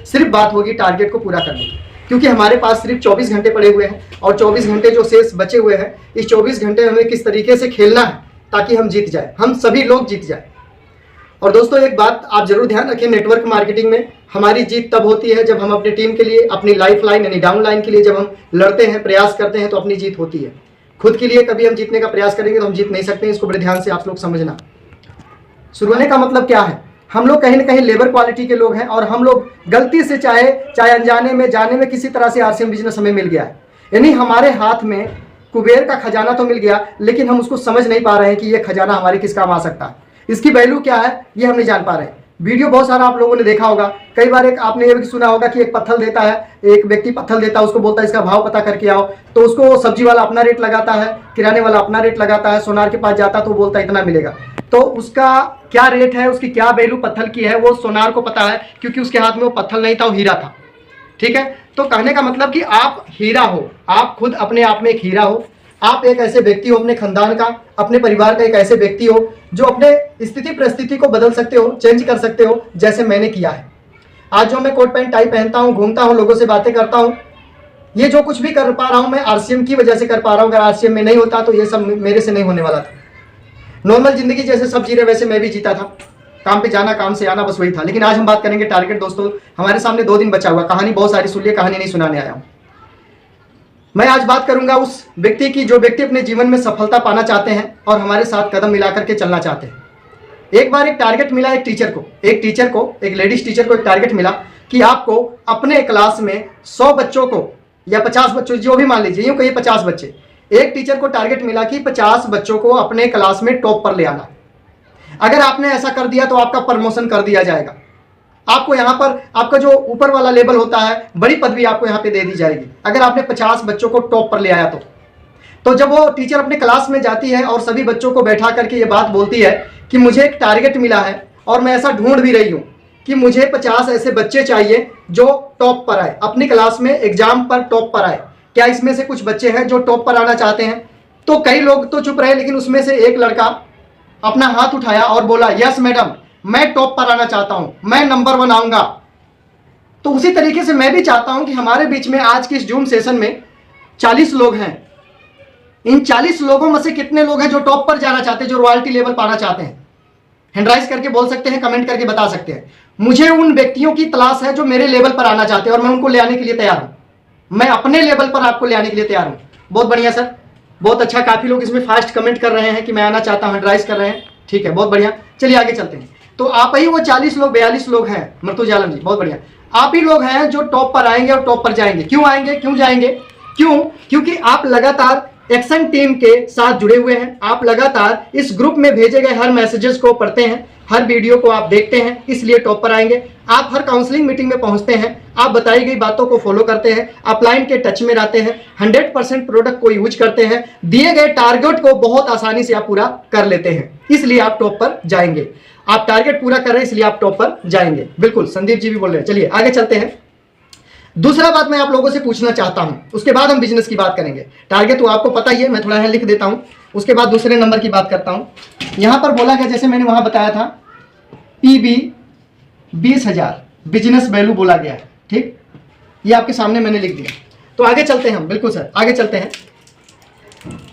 सिर्फ बात होगी टारगेट को पूरा करने की, क्योंकि हमारे पास सिर्फ 24 घंटे पड़े हुए हैं और 24 घंटे जो शेष बचे हुए हैं, इस 24 घंटे हमें किस तरीके से खेलना है ताकि हम जीत जाए, हम सभी लोग जीत जाए। और दोस्तों एक बात आप जरूर ध्यान रखें, नेटवर्क मार्केटिंग में हमारी जीत तब होती है जब हम अपनी टीम के लिए, अपनी लाइफ लाइन यानी डाउन लाइन के लिए जब हम लड़ते हैं, प्रयास करते हैं, तो अपनी जीत होती है। खुद के लिए कभी हम जीतने का प्रयास करेंगे तो हम जीत नहीं सकते, इसको बड़े ध्यान से आप लोग समझना। शुरू होने का मतलब क्या है, हम लोग कहीं ना कहीं लेबर क्वालिटी के लोग हैं और हम लोग गलती से चाहे अनजाने में जाने में किसी तरह से आरसीएम बिजनेस हमें मिल गया है, यानी हमारे हाथ में कुबेर का खजाना तो मिल गया, लेकिन हम उसको समझ नहीं पा रहे हैं कि ये खजाना हमारे किस काम आ सकता है, इसकी वैल्यू क्या है ये हम नहीं जान पा रहे हैं। वीडियो बहुत सारा आप लोगों ने देखा होगा, कई बार एक आपने ये भी सुना होगा कि एक पत्थर देता है, एक व्यक्ति पत्थर देता है, उसको बोलता है इसका भाव पता करके आओ, तो उसको सब्जी वाला अपना रेट लगाता है, किराने वाला अपना रेट लगाता है, सोनार के पास जाता है तो बोलता है इतना मिलेगा, तो उसका क्या रेट है, उसकी क्या वैल्यू पत्थर की है वो सोनार को पता है, क्योंकि उसके हाथ में वो पत्थर नहीं था, वो हीरा था। ठीक है, तो कहने का मतलब कि आप हीरा हो, आप खुद अपने आप में एक हीरा हो, आप एक ऐसे व्यक्ति हो अपने खानदान का, अपने परिवार का एक ऐसे व्यक्ति हो जो अपने स्थिति परिस्थिति को बदल सकते हो, चेंज कर सकते हो, जैसे मैंने किया है। आज जो मैं कोट पैंट टाई पहनता हूँ, घूमता हूँ, लोगों से बातें करता हूँ, ये जो कुछ भी कर पा रहा हूँ मैं आरसीएम की वजह से कर पा रहा हूँ। अगर आरसीएम में नहीं होता तो ये सब मेरे से नहीं होने वाला था। नॉर्मल जिंदगी जैसे सब जी रहे वैसे मैं भी जीता था, काम पे जाना, काम से आना, बस वही था। लेकिन आज हम बात करेंगे टारगेट। दोस्तों हमारे सामने 2 दिन बचा हुआ, कहानी बहुत सारी सुन ली, कहानी नहीं सुनाने आया हूँ मैं। आज बात करूंगा उस व्यक्ति की जो व्यक्ति अपने जीवन में सफलता पाना चाहते हैं और हमारे साथ कदम मिला करके चलना चाहते हैं। एक बार एक टारगेट मिला एक टीचर को, एक लेडीज टीचर को एक टारगेट मिला कि आपको अपने क्लास में 100 बच्चों को या 50 बच्चों, जो भी मान लीजिए, यूं कहिए 50 बच्चे, एक टीचर को टारगेट मिला कि 50 बच्चों को अपने क्लास में टॉप पर ले आना। अगर आपने ऐसा कर दिया तो आपका प्रमोशन कर दिया जाएगा, आपको यहाँ पर आपका जो ऊपर वाला लेवल होता है, बड़ी पदवी आपको यहाँ पे दे दी जाएगी अगर आपने 50 बच्चों को टॉप पर ले आया तो जब वो टीचर अपने क्लास में जाती है और सभी बच्चों को बैठा करके ये बात बोलती है कि मुझे एक टारगेट मिला है और मैं ऐसा ढूंढ भी रही हूँ कि मुझे 50 ऐसे बच्चे चाहिए जो टॉप पर आए, अपनी क्लास में एग्जाम पर टॉप पर आए, क्या इसमें से कुछ बच्चे हैं जो टॉप पर आना चाहते हैं? तो कई लोग तो चुप रहे, लेकिन उसमें से एक लड़का अपना हाथ उठाया और बोला यस मैडम, मैं टॉप पर आना चाहता हूं, मैं नंबर 1 आऊंगा। तो उसी तरीके से मैं भी चाहता हूं कि हमारे बीच में आज के इस जूम सेशन में 40 लोग हैं। इन 40 लोगों में से कितने लोग हैं जो टॉप पर जाना चाहते हैं, जो रॉयल्टी लेवल पाना चाहते हैं? हैंड राइज करके बोल सकते हैं, कमेंट करके बता सकते हैं। मुझे उन व्यक्तियों की तलाश है जो मेरे लेवल पर आना चाहते हैं और मैं उनको ले आने के लिए तैयार हूं। मैं अपने लेवल पर आपको ले आने के लिए तैयार हूं। बहुत बढ़िया सर, बहुत अच्छा। काफी लोग इसमें फास्ट कमेंट कर रहे हैं कि मैं आना चाहता हूं, हैंड राइज कर रहे हैं। ठीक है, बहुत बढ़िया। चलिए आगे चलते हैं। तो आप ही वो 40 लोग 42 लोग हैं, मृतुज आलम जी, बहुत बढ़िया। आप ही लोग हैं जो टॉप पर आएंगे और टॉप पर जाएंगे। क्यों आएंगे, क्यों जाएंगे? क्यों? क्योंकि आप लगातार एक्शन टीम के साथ जुड़े हुए हैं, आप लगातार इस ग्रुप में भेजे गए हर मैसेजेस को पढ़ते हैं, हर वीडियो को आप देखते हैं, इसलिए टॉप पर आएंगे। आप हर काउंसलिंग मीटिंग में पहुंचते हैं, आप बताई गई बातों को फॉलो करते हैं, अपलाइन के टच में रहते हैं, 100% प्रोडक्ट को यूज करते हैं, दिए गए टारगेट को बहुत आसानी से आप पूरा कर लेते हैं, इसलिए आप टॉप पर जाएंगे। आप टारगेट पूरा कर रहे हैं इसलिए आप टॉप पर जाएंगे। बिल्कुल, संदीप जी भी बोल रहे हैं। चलिए आगे चलते हैं। दूसरा बात मैं आप लोगों से पूछना चाहता हूं, उसके बाद हम बिजनेस की बात करेंगे। टारगेट तो आपको पता ही है, मैं थोड़ा यहाँ लिख देता हूं, उसके बाद दूसरे नंबर की बात करता हूं। यहां पर बोला गया, जैसे मैंने वहां बताया था, पीबी 20,000 बिजनेस वैल्यू बोला गया है। ठीक, ये आपके सामने मैंने लिख दिया। तो आगे चलते हैं हम। बिल्कुल सर, आगे चलते हैं।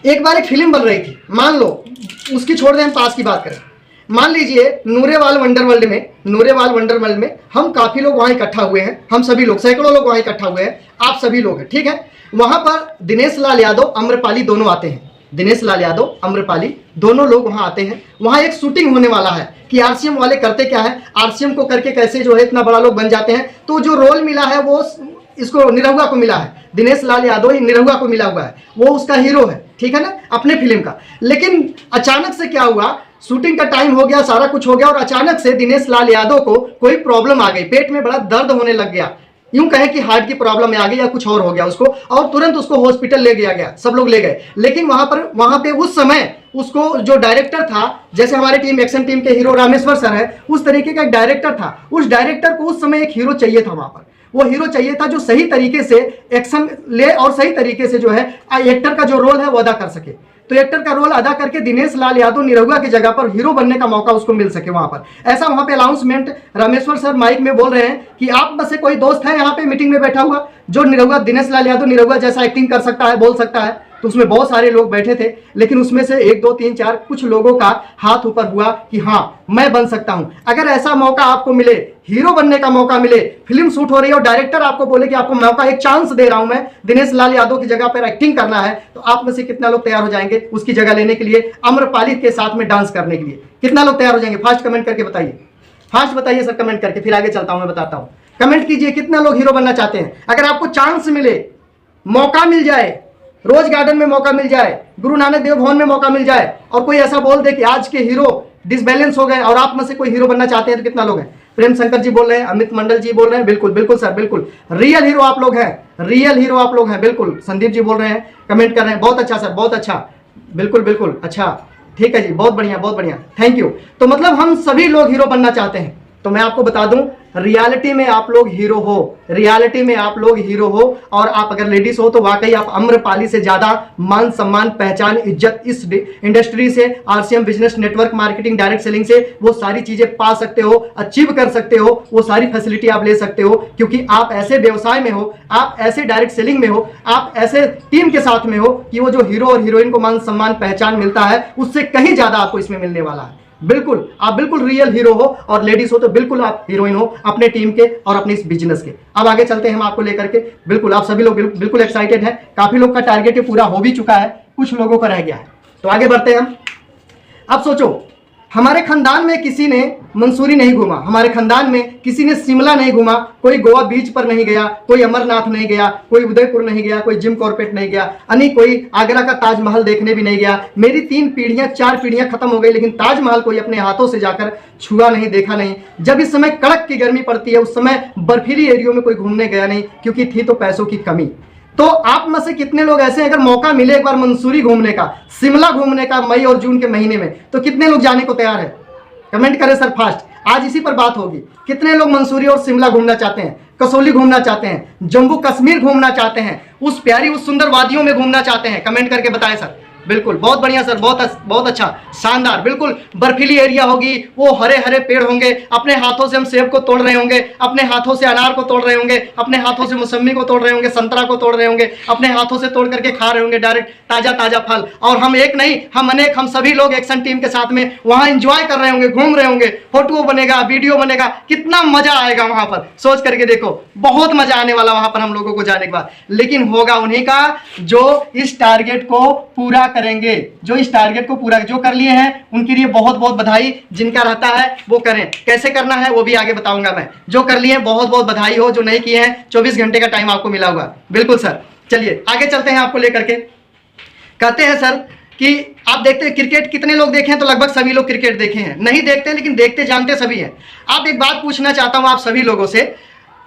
एक बार एक फिल्म बन रही थी, मान लो, उसकी छोड़ दें, हम पास की बात करें। मान लीजिए नूरेवाल वंडरवर्ल्ड में हम काफी लोग वहां इकट्ठा हुए हैं, हम सभी लोग, सैकड़ों लोग वहां इकट्ठा हुए हैं, आप सभी लोग हैं। ठीक है, वहां पर दिनेश लाल यादव, अम्रपाली दोनों आते हैं। दिनेश लाल यादव, अम्रपाली दोनों लोग वहां आते हैं। वहां एक शूटिंग होने वाला है कि आरसीएम वाले करते क्या है, आरसीएम को करके कैसे जो है इतना बड़ा लोग बन जाते हैं। तो जो रोल मिला है वो इसको निरहुआ को मिला है, दिनेश लाल यादव निरहुआ को मिला हुआ है, वो उसका हीरो है। ठीक है ना, अपने फिल्म का। लेकिन अचानक से क्या हुआ, शूटिंग का टाइम हो गया, सारा कुछ हो गया और अचानक से दिनेश लाल यादव को कोई प्रॉब्लम आ गई, पेट में बड़ा दर्द होने लग गया, यूं कहें कि हार्ट की प्रॉब्लम आ गई या कुछ और हो गया उसको, और तुरंत उसको हॉस्पिटल ले गया, सब लोग ले गए। लेकिन वहां पे उस समय उसको जो डायरेक्टर था, जैसे हमारे टीम एक्शन टीम के हीरो रामेश्वर सर है, उस तरीके का एक डायरेक्टर था। उस डायरेक्टर को उस समय एक हीरो चाहिए था, वहां पर वो हीरो चाहिए था जो सही तरीके से एक्शन ले और सही तरीके से जो है एक्टर का जो रोल है वो अदा कर सके। तो एक्टर का रोल अदा करके दिनेश लाल यादव निरहुआ की जगह पर हीरो बनने का मौका उसको मिल सके वहां पर। ऐसा वहां पे अनाउंसमेंट रामेश्वर सर माइक में बोल रहे हैं कि आप में से कोई दोस्त है यहाँ पे मीटिंग में बैठा हुआ जो निरहुआ दिनेश लाल यादव निरहुआ जैसा एक्टिंग कर सकता है, बोल सकता है। तो उसमें बहुत सारे लोग बैठे थे, लेकिन उसमें से 1 2 3 4 कुछ लोगों का हाथ ऊपर हुआ कि हाँ मैं बन सकता हूं। अगर ऐसा मौका आपको मिले, हीरो बनने का मौका मिले, फिल्म शूट हो रही है और डायरेक्टर आपको बोले कि आपको मौका, एक चांस दे रहा हूं मैं, दिनेश लाल यादव की जगह पर एक्टिंग करना है, तो आप में से कितना लोग तैयार हो जाएंगे उसकी जगह लेने के लिए, आम्रपाली के साथ में डांस करने के लिए? कितना लोग तैयार हो जाएंगे? फास्ट कमेंट करके बताइए, फास्ट बताइए सर कमेंट करके, फिर आगे चलता हूं, मैं बताता हूं। कमेंट कीजिए कितना लोग हीरो बनना चाहते हैं। अगर आपको चांस मिले, मौका मिल जाए, रोज गार्डन में मौका मिल जाए, गुरु नानक देव भवन में मौका मिल जाए, और कोई ऐसा बोल दे कि आज के हीरो डिसबैलेंस हो गए और आप में से कोई हीरो बनना चाहते हैं, तो कितना लोग हैं? प्रेम शंकर जी बोल रहे हैं, अमित मंडल जी बोल रहे हैं, बिल्कुल बिल्कुल सर, बिल्कुल रियल हीरो आप लोग हैं, रियल हीरो आप लोग हैं, बिल्कुल। संदीप जी बोल रहे हैं, कमेंट कर रहे हैं, बहुत अच्छा सर, बहुत अच्छा, बिल्कुल बिल्कुल, अच्छा ठीक है जी, बहुत बढ़िया बहुत बढ़िया, थैंक यू। तो मतलब हम सभी लोग हीरो बनना चाहते हैं। तो मैं आपको बता दूं, रियलिटी में आप लोग हीरो हो, रियलिटी में आप लोग हीरो हो, और आप अगर लेडीज हो तो वाकई आप आम्रपाली से ज्यादा मान सम्मान, पहचान, इज्जत इस इंडस्ट्री से, RCM business network marketing direct selling से वो सारी चीजें पा सकते हो, अचीव कर सकते हो, वो सारी फैसिलिटी आप ले सकते हो, क्योंकि आप ऐसे व्यवसाय में हो, आप ऐसे डायरेक्ट सेलिंग में हो, आप ऐसे टीम के साथ में हो कि वो जो हीरो और हीरोइन को मान सम्मान, पहचान मिलता है, उससे कहीं ज्यादा आपको इसमें मिलने वाला है। बिल्कुल आप बिल्कुल रियल हीरो हो, और लेडीज हो तो बिल्कुल आप हीरोइन हो अपने टीम के और अपने इस बिजनेस के। अब आगे चलते हैं हम आपको लेकर के, बिल्कुल आप सभी लोग बिल्कुल एक्साइटेड हैं। काफी लोग का टारगेट ये पूरा हो भी चुका है, कुछ लोगों का रह गया है, तो आगे बढ़ते हैं हम। अब सोचो, हमारे खानदान में किसी ने मंसूरी नहीं घूमा, हमारे खानदान में किसी ने शिमला नहीं घूमा, कोई गोवा बीच पर नहीं गया, कोई अमरनाथ नहीं गया, कोई उदयपुर नहीं गया, कोई जिम कॉर्पेट नहीं गया, यानी कोई आगरा का ताजमहल देखने भी नहीं गया। मेरी 3 पीढ़ियां 4 पीढ़ियां खत्म हो गई, लेकिन ताजमहल कोई अपने हाथों से जाकर छुआ नहीं, देखा नहीं। जब इस समय कड़क की गर्मी पड़ती है, उस समय बर्फीली एरियो में कोई घूमने गया नहीं, क्योंकि थी तो पैसों की कमी। तो आप में से कितने लोग ऐसे हैं, अगर मौका मिले एक बार मंसूरी घूमने का, शिमला घूमने का मई और जून के महीने में, तो कितने लोग जाने को तैयार है? कमेंट करें सर फास्ट, आज इसी पर बात होगी। कितने लोग मंसूरी और शिमला घूमना चाहते हैं, कसौली घूमना चाहते हैं, जम्मू कश्मीर घूमना चाहते हैं, उस प्यारी उस सुंदर वादियों में घूमना चाहते हैं? कमेंट करके बताएं सर। बिल्कुल बहुत बढ़िया सर, बहुत अच्छा, शानदार। बिल्कुल बर्फीली एरिया होगी, वो हरे हरे पेड़ होंगे, अपने हाथों से हम सेब को तोड़ रहे होंगे, अपने हाथों से अनार को तोड़ रहे होंगे, अपने हाथों से मौसमी को तोड़ रहे होंगे, संतरा को तोड़ रहे होंगे, अपने हाथों से तोड़ करके खा रहे होंगे डायरेक्ट ताजा ताजा फल। और हम एक नहीं, हम अनेक, हम सभी लोग एक्शन टीम के साथ में वहां एंजॉय कर रहे होंगे, घूम रहे होंगे, फोटो बनेगा, वीडियो बनेगा, कितना मजा आएगा वहां पर, सोच करके देखो, बहुत मजा आने वाला वहां पर हम लोगों को जाने के बाद। लेकिन होगा उन्हीं का जो इस टारगेट को पूरा करेंगे, जो इस टारगेट को पूरा जो कर लिए हैं उनके लिए बहुत बहुत बधाई। जिनका रहता है वो करें, कैसे करना है वो भी आगे बताऊंगा मैं। जो कर लिए बहुत बहुत बधाई हो, जो नहीं किए हैं 24 घंटे का टाइम आपको मिला होगा। बिल्कुल सर, चलिए आगे चलते हैं आपको लेकर के। कहते हैं सर कि आप देखते हैं क्रिकेट, कितने लोग देखे हैं? तो लगभग सभी लोग क्रिकेट देखे हैं। नहीं देखते लेकिन देखते जानते सभी हैं। आप एक बात पूछना चाहता हूं आप सभी लोगों से,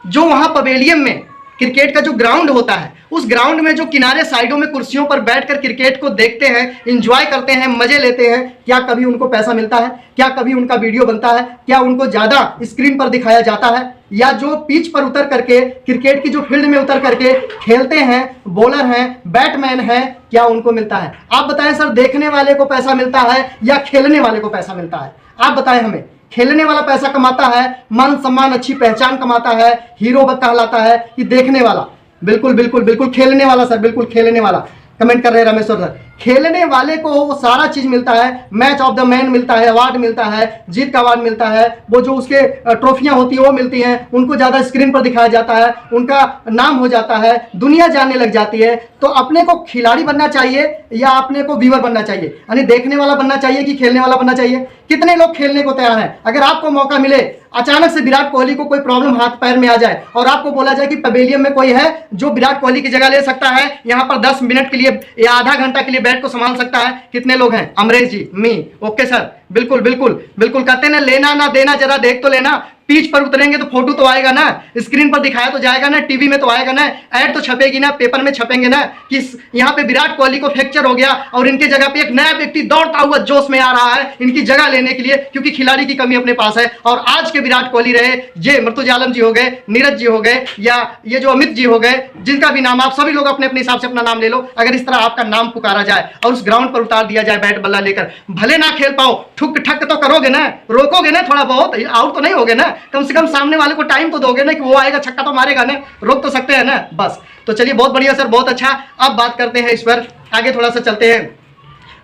जो वहां पवेलियन में क्रिकेट का जो ग्राउंड होता है, उस ग्राउंड में जो किनारे साइडों में कुर्सियों पर बैठकर क्रिकेट को देखते हैं, एंजॉय करते हैं, मजे लेते हैं, क्या कभी उनको पैसा मिलता है? क्या कभी उनका वीडियो बनता है? क्या उनको ज्यादा स्क्रीन पर दिखाया जाता है? या जो पिच पर उतर करके, क्रिकेट की जो फील्ड में उतर करके खेलते हैं, बॉलर हैं, बैटमैन हैं, क्या उनको मिलता है? आप बताएं सर, देखने वाले को पैसा मिलता है या खेलने वाले को पैसा मिलता है? आप बताएं हमें। खेलने वाला पैसा कमाता है, मान सम्मान, अच्छी पहचान कमाता है, हीरो कहलाता है, कि देखने वाला? बिल्कुल बिल्कुल बिल्कुल खेलने वाला सर, बिल्कुल खेलने वाला। कमेंट कर रहे हैं रामेश्वर सर। खेलने वाले को वो सारा चीज मिलता है, मैच ऑफ द मैन मिलता है, अवार्ड मिलता है, जीत का अवार्ड मिलता है, वो जो उसके ट्रॉफियां होती है वो मिलती हैं, उनको ज्यादा स्क्रीन पर दिखाया जाता है, उनका नाम हो जाता है, दुनिया जानने लग जाती है। तो अपने को खिलाड़ी बनना चाहिए या अपने को व्यूअर बनना चाहिए, यानी देखने वाला बनना चाहिए कि खेलने वाला बनना चाहिए? कितने लोग खेलने को तैयार हैं? अगर आपको मौका मिले, अचानक से विराट कोहली को कोई प्रॉब्लम हाथ पैर में आ जाए और आपको बोला जाए कि पवेलियन में कोई है जो विराट कोहली की जगह ले सकता है, यहाँ पर 10 मिनट के लिए या आधा घंटा के लिए बैट को संभाल सकता है, कितने लोग हैं? अमरेश जी, मी, ओके सर, बिल्कुल बिल्कुल बिल्कुल, कहते हैं ना, लेना ना देना जरा देख तो लेना। पीच पर उतरेंगे तो फोटो तो आएगा ना, स्क्रीन पर दिखाया तो जाएगा ना, टीवी में तो आएगा ना, ऐड तो छपेगी ना, पेपर में छपेंगे ना कि यहाँ पे विराट कोहली को फ्रैक्चर हो गया और इनके जगह पे एक नया व्यक्ति दौड़ता हुआ जोश में आ रहा है इनकी जगह लेने के लिए, क्योंकि खिलाड़ी की कमी अपने पास है। और आज के विराट कोहली रहे, ये मुर्तुजा आलम जी हो गए, नीरज जी हो गए, या ये जो अमित जी हो गए, जिनका भी नाम, आप सभी लोग अपने अपने हिसाब से अपना नाम ले लो। अगर इस तरह आपका नाम पुकारा जाए और उस ग्राउंड पर उतार दिया जाए बैट बल्ला लेकर, भले ना खेल पाओ, ठुक ठक तो करोगे ना, रोकोगे ना थोड़ा बहुत, आउट तो नहीं होगे ना, कम से कम सामने वाले को टाइम तो दोगे ना कि वो आएगा छक्का तो मारेगा ना, रोक तो सकते हैं ना। बस तो चलिए, बहुत बढ़िया सर, बहुत अच्छा। अब बात करते हैं इस पर, आगे थोड़ा सा चलते हैं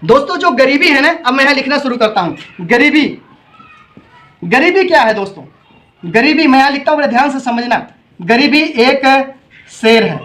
दोस्तों। जो गरीबी है ना, अब मैं यहां लिखना शुरू करता हूं। गरीबी, गरीबी क्या है दोस्तों? गरीबी मैं यहां लिखता हूं, बड़े ध्यान से समझना। गरीबी एक शेर है।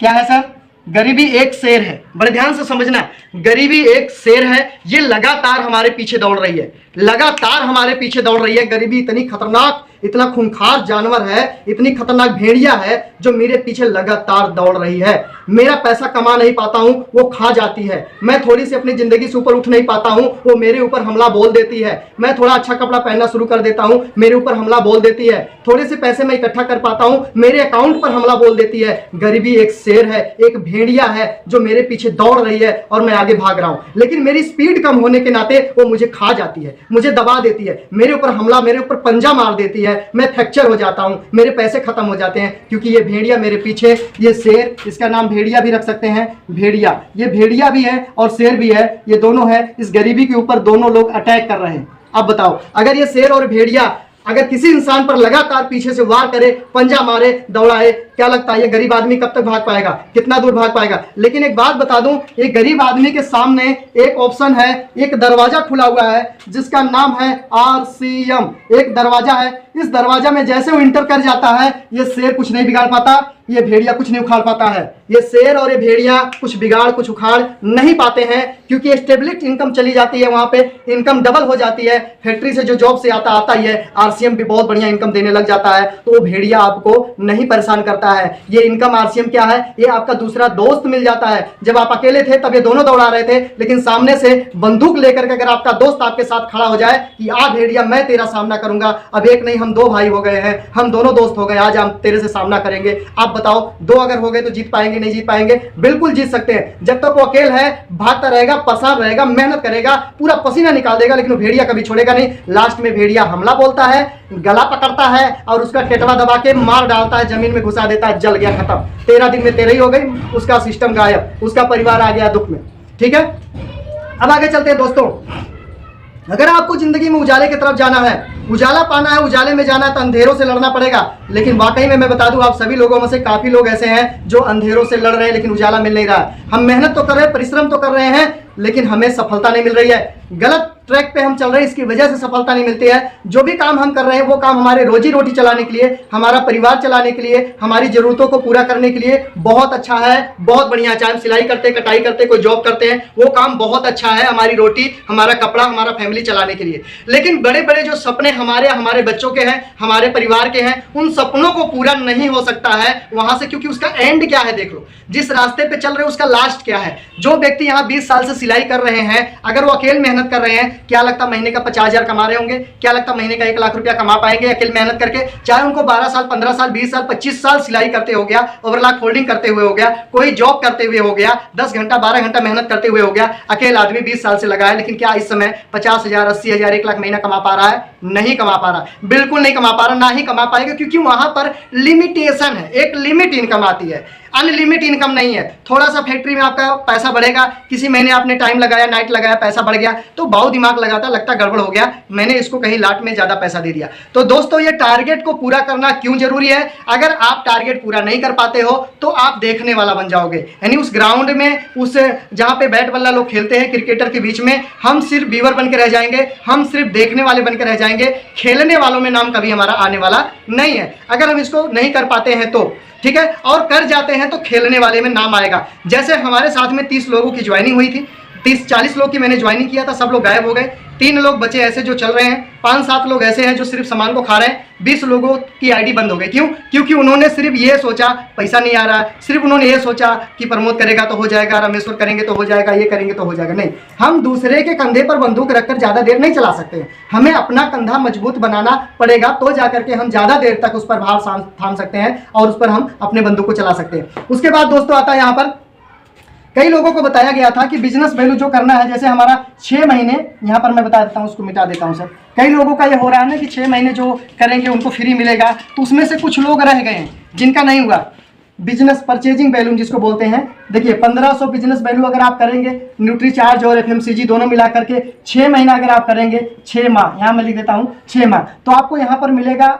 क्या है सर? गरीबी एक शेर है, बड़े ध्यान से समझना। गरीबी एक शेर है, ये लगातार हमारे पीछे दौड़ रही है, लगातार हमारे पीछे दौड़ रही है। गरीबी इतनी खतरनाक, इतना खूंखार जानवर है, इतनी खतरनाक भेड़िया है जो मेरे पीछे लगातार दौड़ रही है। मेरा पैसा कमा नहीं पाता हूं, वो खा जाती है। मैं थोड़ी सी अपनी जिंदगी से ऊपर उठ नहीं पाता हूं, वो मेरे ऊपर हमला बोल देती है। मैं थोड़ा अच्छा कपड़ा पहनना शुरू कर देता हूं, मेरे ऊपर हमला बोल देती है। थोड़े से पैसे मैं इकट्ठा कर पाता हूं, मेरे अकाउंट पर हमला बोल देती है। गरीबी एक शेर है, एक भेड़िया है जो मेरे पीछे दौड़ रही है और मैं आगे भाग रहा हूं, लेकिन मेरी स्पीड कम होने के नाते वो मुझे खा जाती है, मुझे दबा देती है, मेरे ऊपर हमला, मेरे ऊपर पंजा मार देती है। मैं फ्रैक्चर हो जाता हूं, मेरे पैसे खत्म हो जाते हैं, क्योंकि ये भेड़िया मेरे पीछे, ये शेर, इसका नाम भेड़िया भी रख सकते हैं, भेड़िया, ये भेड़िया भी है और शेर भी है, ये दोनों है। इस गरीबी के ऊपर दोनों लोग अटैक कर रहे हैं। अब बताओ, अगर ये शेर और भेड़िया अगर किसी इंसान पर लगातार पीछे से वार करे, पंजा मारे, दौड़ाए, क्या लगता है ये गरीब आदमी कब तक भाग पाएगा, कितना दूर भाग पाएगा? लेकिन एक बात बता दूं, ये गरीब आदमी के सामने एक ऑप्शन है, एक दरवाजा खुला हुआ है जिसका नाम है RCM। एक दरवाजा है, इस दरवाजा में जैसे वो इंटर कर जाता है, ये शेर कुछ नहीं बिगाड़ पाता, ये भेड़िया कुछ नहीं उखाड़ पाता है। ये शेर और ये भेड़िया कुछ बिगाड़, कुछ उखाड़ नहीं पाते हैं, क्योंकि स्टेबिलिटी इनकम चली जाती है, वहां पे इनकम डबल हो जाती है। फैक्ट्री से जो जॉब से आता ही है, RCM भी बहुत बढ़िया इनकम देने लग जाता है, तो वो भेड़िया आपको नहीं परेशान करता है। ये इनकम RCM क्या है? ये आपका दूसरा दोस्त मिल जाता है। जब आप अकेले थे तब ये दोनों दौड़ा रहे थे, लेकिन सामने से बंदूक लेकर के अगर आपका दोस्त आपके साथ खड़ा हो जाए कि आ भेड़िया, मैं तेरा सामना करूंगा, अब एक नहीं हम दो भाई हो गए हैं, हम दोनों दोस्त हो गए, आज हम तेरे से सामना करेंगे। आप बताओ, दो अगर हो गए तो जीत पाएंगे? नहीं जीत पाएंगे, बिल्कुल जीत सकते हैं। जब तक वो अकेला है, भागता रहेगा, परेशान रहेगा, मेहनत करेगा, पूरा पसीना निकाल देगा, लेकिन वो भेड़िया कभी छोड़ेगा नहीं। लास्ट में भेड़िया हमला बोलता है, गला पकड़ता है और उसका टेटवा दबा के मार डालता है, जमीन में घुसा देता है, जल गया, खत्म। 13 दिन में 13 ही हो गई, उसका सिस्टम गायब, उसका परिवार आ गया दुख में। ठीक है, अब आगे चलते हैं दोस्तों। अगर आपको जिंदगी में उजाले की तरफ जाना है, उजाला पाना है, उजाले में जाना है, तो अंधेरों से लड़ना पड़ेगा। लेकिन वाकई में मैं बता दूं, आप सभी लोगों में से काफी लोग ऐसे हैं जो अंधेरों से लड़ रहे हैं, लेकिन उजाला मिल नहीं रहा है। हम मेहनत तो कर रहे हैं, परिश्रम तो कर रहे हैं, लेकिन हमें सफलता नहीं मिल रही है। गलत ट्रैक पे हम चल रहे हैं, इसकी वजह से सफलता नहीं मिलती है। जो भी काम हम कर रहे हैं, वो काम हमारे रोजी रोटी चलाने के लिए, हमारा परिवार चलाने के लिए, हमारी जरूरतों को पूरा करने के लिए बहुत अच्छा है, बहुत बढ़िया। चाहे हम सिलाई करते, कटाई करते, कोई जॉब करते हैं, वो काम बहुत अच्छा है, हमारी रोटी, हमारा कपड़ा, हमारा फैमिली चलाने के लिए। लेकिन बड़े बड़े जो सपने हमारे बच्चों के हैं, हमारे परिवार के हैं, उन सपनों को पूरा नहीं हो सकता है वहां से, क्योंकि उसका एंड क्या है? देख लो, जिस रास्ते पे चल रहे हैं उसका लास्ट क्या है। जो व्यक्ति यहाँ 20 साल से सिलाई कर रहे हैं, अगर वो अकेले मेहनत कर रहे हैं, क्या लगता महीने का 50,000 कमा रहे होंगे? क्या लगता महीने का 1 लाख रुपया कमा पाएंगे अकेले मेहनत करके? चाहे उनको 12 साल, 15 साल, 20 साल, 25 साल सिलाई करते हो गया, ओवरलॉक फोल्डिंग करते हुए हो गया, कोई जॉब करते हुए हो गया, 10 घंटा 12 घंटा मेहनत करते हुए हो गया, अकेला आदमी 20 साल से लगा है, लेकिन क्या इस समय 50,000, 80,000, 1 लाख महीना कमा पा रहा है? नहीं कमा पा रहा, बिल्कुल नहीं कमा पा रहा, ना ही कमा पाएगा, क्योंकि वहां पर लिमिटेशन है, एक लिमिट इनकम आती है, अनलिमिट इनकम नहीं है। थोड़ा सा फैक्ट्री में आपका पैसा बढ़ेगा, किसी महीने आपने टाइम लगाया, नाइट लगाया, पैसा बढ़ गया, तो भाव दिमाग लगाता, लगता गड़बड़ हो गया, मैंने इसको कहीं लाट में ज्यादा पैसा दे दिया। तो दोस्तों, ये टारगेट को पूरा करना क्यों जरूरी है? अगर आप टारगेट पूरा नहीं कर पाते हो तो आप देखने वाला बन जाओगे, यानी उस ग्राउंड में, उस जहां पे बैट बल्ला लोग खेलते हैं क्रिकेटर के बीच में, हम सिर्फ व्यूअर बन के रह जाएंगे, हम सिर्फ देखने वाले बन के रह जाएंगे, खेलने वालों में नाम कभी हमारा आने वाला नहीं है। अगर हम इसको नहीं कर पाते हैं तो ठीक है, और कर जाते हैं तो खेलने वाले में नाम आएगा। जैसे हमारे साथ में 30 लोगों की ज्वाइनिंग हुई थी, 30-40 लोग की मैंने ज्वाइनिंग किया था, सब लोग गायब हो गए, 3 लोग बचे ऐसे जो चल रहे हैं, 5-7 लोग ऐसे हैं जो सिर्फ सामान को खा रहे हैं। 20 लोगों की आईडी बंद हो गई। क्यों? क्योंकि उन्होंने सिर्फ ये सोचा पैसा नहीं आ रहा है, सिर्फ उन्होंने ये सोचा कि प्रमोद करेगा तो हो जाएगा, रामेश्वर करेंगे तो हो जाएगा, ये करेंगे तो हो जाएगा। नहीं, हम दूसरे के कंधे पर बंदूक रखकर ज़्यादा देर नहीं चला सकते हैं। हमें अपना कंधा मजबूत बनाना पड़ेगा, तो जाकर के हम ज़्यादा देर तक उस पर भार थाम सकते हैं और उस पर हम अपने बंदूक को चला सकते हैं। उसके बाद दोस्तों आता है यहाँ पर, कई लोगों को बताया गया था कि बिजनेस वैल्यू जो करना है, जैसे हमारा 6 महीने, यहाँ पर मैं बता देता हूँ, उसको मिटा देता हूँ सर। कई लोगों का ये हो रहा है ना कि 6 महीने जो करेंगे उनको फ्री मिलेगा, तो उसमें से कुछ लोग रह गए हैं जिनका नहीं हुआ। बिजनेस परचेजिंग वैल्यू जिसको बोलते हैं, देखिए 1500 बिजनेस वैल्यू अगर आप करेंगे, न्यूट्री चार्ज और FMCG दोनों मिला करके 6 महीना अगर आप करेंगे, 6 माह, यहाँ मैं लिख देता हूँ 6 माह, तो आपको यहाँ पर मिलेगा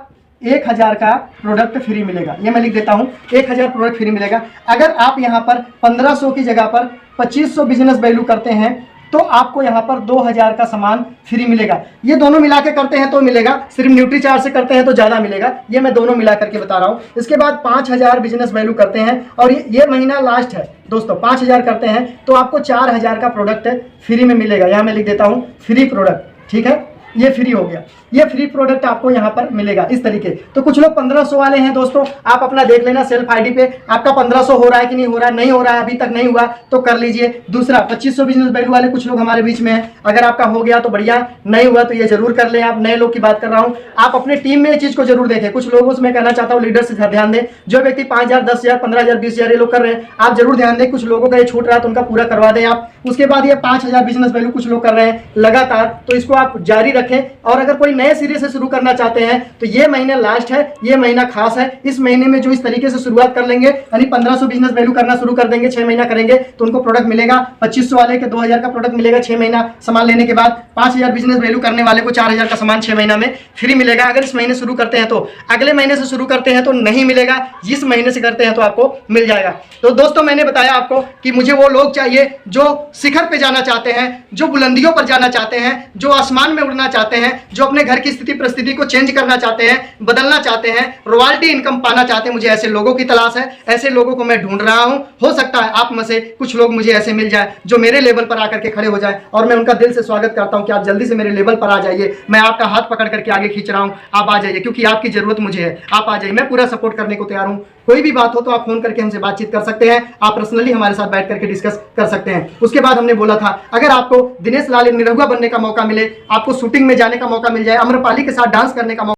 1000 का प्रोडक्ट फ्री मिलेगा। ये मैं लिख देता हूँ, 1000 प्रोडक्ट फ्री मिलेगा। अगर आप यहाँ पर 1500 की जगह पर 2500 बिजनेस वैल्यू करते हैं, तो आपको यहाँ पर 2000 का सामान फ्री मिलेगा। ये दोनों मिला के करते हैं तो मिलेगा, सिर्फ न्यूट्री चार्ज से करते हैं तो ज़्यादा मिलेगा। ये मैं दोनों मिला करके बता रहा हूँ। इसके बाद 5000 बिजनेस वैल्यू करते हैं और ये महीना लास्ट है दोस्तों, 5000 करते हैं तो आपको 4000 का प्रोडक्ट फ्री में मिलेगा। यहाँ मैं लिख देता हूँ फ्री प्रोडक्ट, ठीक है, ये फ्री हो गया। ये फ्री प्रोडक्ट आपको यहाँ पर मिलेगा इस तरीके। तो कुछ लोग 1500 वाले हैं दोस्तों, आप अपना देख लेना सेल्फ आईडी पे, आपका 1500 हो रहा है कि नहीं हो रहा है। नहीं हो रहा है, अभी तक नहीं हुआ तो कर लीजिए। दूसरा 2500 बिजनेस वैल्यू वाले कुछ लोग हमारे बीच में हैं, अगर आपका हो गया तो बढ़िया, नहीं हुआ तो ये जरूर कर लें। आप नए लोग की बात कर रहा हूँ, आप अपने टीम में ये चीज़ को जरूर देखें। कुछ लोगों से मैं कहना चाहता हूँ लीडर से ध्यान दें, जो व्यक्ति 5000, 10000, 15000, 20000 ये लोग कर रहे हैं, आप जरूर ध्यान दें। कुछ लोगों का ये छूट रहा है तो उनका पूरा करवा दें आप। उसके बाद ये 5000 बिजनेस वैल्यू कुछ लोग कर रहे हैं लगातार, तो इसको आप जारी रखें। और अगर कोई नए सिरे से शुरू करना चाहते हैं तो ये महीने लास्ट है, ये महीना खास है। इस महीने में जो इस तरीके से शुरुआत कर लेंगे, यानी 1500 बिजनेस वैल्यू करना शुरू कर देंगे, 6 महीना करेंगे तो उनको प्रोडक्ट मिलेगा। 2500 वाले के 2000 का प्रोडक्ट मिलेगा 6 महीना सामान लेने के बाद। 5000 बिजनेस वैल्यू करने वाले को 4000 का सामान 6 महीना में फ्री मिलेगा। अगर इस महीने शुरू करते हैं तो, अगले महीने से शुरू करते हैं तो नहीं मिलेगा, जिस महीने से करते हैं तो आपको मिल जाएगा। तो दोस्तों मैंने बताया आपको कि मुझे वो लोग चाहिए जो शिखर पे जाना चाहते हैं, जो बुलंदियों पर जाना चाहते हैं, जो आसमान में उड़ना चाहते हैं, जो अपने घर की स्थिति परिस्थिति को चेंज करना चाहते हैं, बदलना चाहते हैं, रॉयल्टी इनकम पाना चाहते हैं। मुझे ऐसे लोगों की तलाश है, ऐसे लोगों को मैं ढूंढ रहा हूं। हो सकता है आप में से कुछ लोग मुझे ऐसे मिल जाए जो मेरे लेवल पर आकर के खड़े हो जाए, और मैं उनका दिल से स्वागत करता हूं कि आप जल्दी से मेरे लेवल पर आ जाइए। मैं आपका हाथ पकड़ करके आगे खींच रहा हूं, आप आ जाइए, क्योंकि आपकी जरूरत मुझे है। आप आ जाइए, मैं पूरा सपोर्ट करने को तैयार हूं। कोई भी बात हो तो आप फोन करके हमसे बातचीत कर सकते हैं, आप पर्सनली हमारे साथ बैठ करके डिस्कस कर सकते हैं। उसके बाद हमने बोला था, अगर आपको दिनेश लाल निरहुआ बनने का मौका मिले, आपको शूटिंग में जाने का मौका मिल जाए, अम्रपाली के साथ डांस करने का मौका